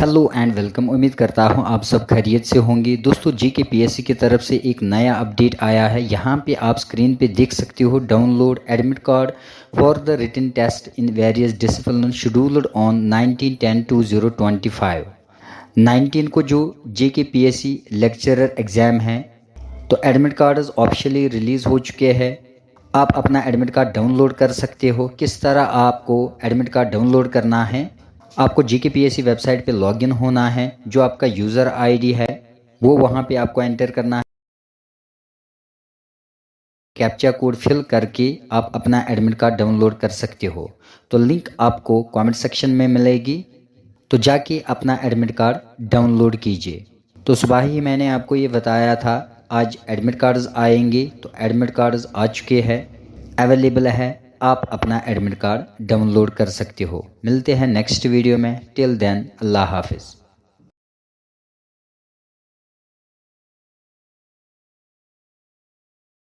Hello and welcome. उम्मीद करता हूँ आप सब खैरियत से होंगे। दोस्तों जीके पीएससी की तरफ से एक नया अपडेट आया है। यहाँ पे आप स्क्रीन पे देख सकते हो, download admit card for the written test in various discipline scheduled on 19/10/2025। 19 को जो जेके पीएससी लेक्चरर एग्ज़ाम है, तो एडमिट कार्ड ऑफिशियली रिलीज़ हो चुके हैं। आप अपना एडमिट कार्ड डाउनलोड कर सकते हो। किस तरह आपको एडमिट कार्ड डाउनलोड करना है, आपको जीके पीएससी वेबसाइट पे लॉगिन होना है। जो आपका यूज़र आईडी है वो वहाँ पे आपको एंटर करना है। कैप्चा कोड फिल करके आप अपना एडमिट कार्ड डाउनलोड कर सकते हो। तो लिंक आपको कमेंट सेक्शन में मिलेगी, तो जाके अपना एडमिट कार्ड डाउनलोड कीजिए। तो सुबह ही मैंने आपको ये बताया था आज एडमिट कार्ड्स आएंगे, तो एडमिट कार्ड्स आ चुके हैं, अवेलेबल है। आप अपना एडमिट कार्ड डाउनलोड कर सकते हो। मिलते हैं नेक्स्ट वीडियो में। टिल देन अल्लाह हाफिज़।